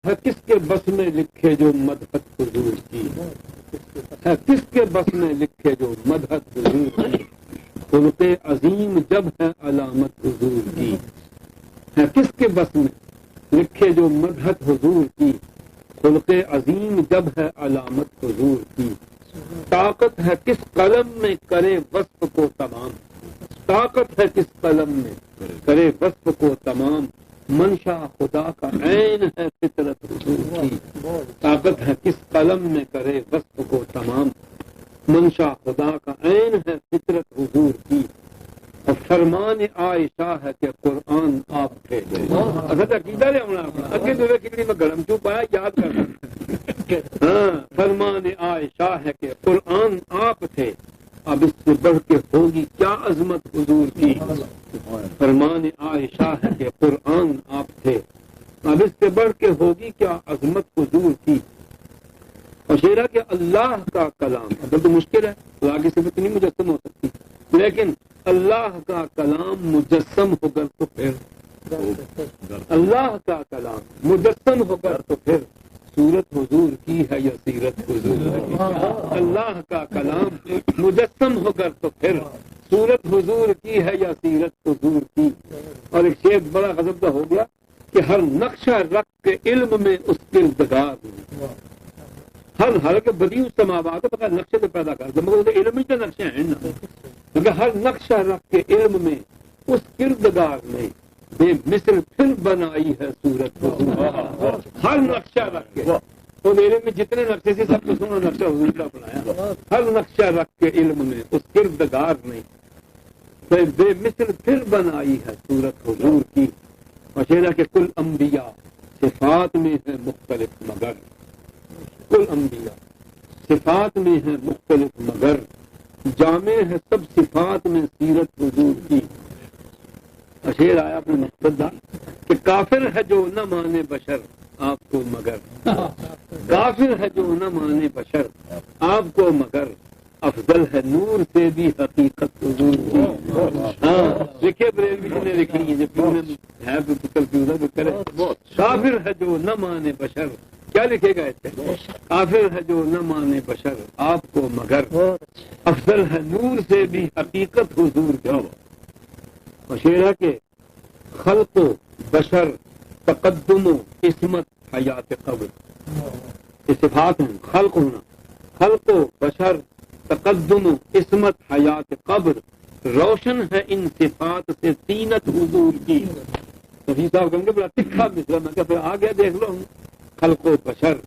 ہے کس کے بس میں لکھے جو مدحت حضور کی، ہے کس کے بس میں لکھے جو مدحت حضور کی، خلق عظیم جب ہے علامت حضور کی، ہے کس کے بس میں لکھے جو مدحت حضور کی، خلق عظیم جب ہے علامت حضور کی، طاقت ہے کس قلم میں کرے وصف کو تمام، طاقت ہے کس قلم میں کرے وصف کو تمام، منشا خدا کا عین ہے فطرت حضور کی، طاقت ہے کس قلم میں کرے وصف کو تمام، منشا خدا کا عین ہے فطرت حضور کی، اور فرمان عائشہ ہے کہ قرآن آپ تھے، اصل عقیدہ لے ہونا اپنا اگے دوے کتنی میں گرم چوپ آیا یاد کرنا، ہاں فرمان عائشہ ہے کہ قرآن آپ تھے، اب اس سے بڑھ کے ہوگی کیا عظمت حضور کی، فرمان عائشہ ہے کہ قرآن آپ تھے، اب اس سے بڑھ کے ہوگی کیا عظمت حضور کی، اور شیرہ کہ اللہ کا کلام اب تو مشکل ہے، اللہ کی صفت نہیں مجسم ہو سکتی، لیکن اللہ کا کلام مجسم ہو کر تو پھر اللہ کا کلام مجسم ہو کر تو پھر صورت حضور کی ہے یا سیرت حضور کی، اللہ کا کلام مجسم ہو کر تو پھر صورت حضور کی ہے یا سیرت حضور کی، اور ایک شیخ بڑا غضب کا ہو گیا کہ ہر نقشہ رکھ کے علم میں اس کردگار میں، ہر کے بدیع السماوات بغیر نقشے سے پیدا کر دے مگر علم ہی کے نقشے ہیں نا، کیونکہ ہر نقشہ رکھ کے علم میں اس کردگار میں بے مثل پھر بنائی ہے صورت حضور، ہر نقشہ رکھ کے تو میرے میں جتنے نقشے سے سب کو سنو نقشہ حضور کا بنایا، ہر نقشہ رکھ کے علم میں اس کردگار نے بے مثل پھر بنائی ہے صورت حضور کی، اور شیرہ کہ کل انبیاء صفات میں ہے مختلف مگر، کل انبیاء صفات میں ہے مختلف مگر، جامع ہے سب صفات میں سیرت حضور کی، اشیر آیا اپنے مقصد دا کہ کافر ہے جو نہ مانے بشر آپ کو مگر، کافر ہے جو نہ مانے بشر آپ کو مگر، افضل ہے نور سے بھی حقیقت حضور کی، ہاں لکھے بریلوی جی نے لکھی ہے جب ہے کنفیوژن کرے، کافر ہے جو نہ مانے بشر، کیا لکھے گا اس سے، کافر ہے جو نہ مانے بشر آپ کو مگر، افضل ہے نور سے بھی حقیقت حضور کی، اور شیرہ کے خلق و بشر تقدم و عصمت حیات قبر، یہ صفات ہیں، خلق ہونا، خلق و بشر تقدم و عصمت حیات قبر، روشن ہے ان صفات سے طینت حضور کی، نفیس صاحب کہیں گے بڑا تکھا مثلا، میں کہا پھر آ گیا دیکھ لو، خلق و بشر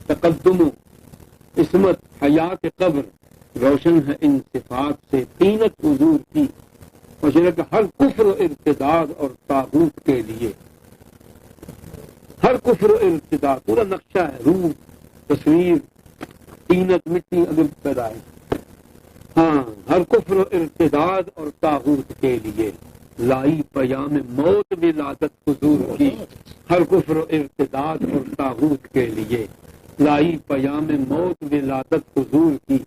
تقدم و عصمت حیات قبر، روشن ہے ان صفات سے طینت حضور کی، اور کہ ہر کفر و ارتداد اور طاغوت کے لیے، ہر کفر و ارتداد پورا نقشہ ہے، روح تصویر طینت مٹی اگر پیدا ہے، ہاں ہر کفر و ارتداد اور طاغوت کے لیے لائی پیام موت ولادت حضور کی، ہر کفر و ارتداد اور طاغوت کے لیے لائی پیام موت ولادت حضور کی،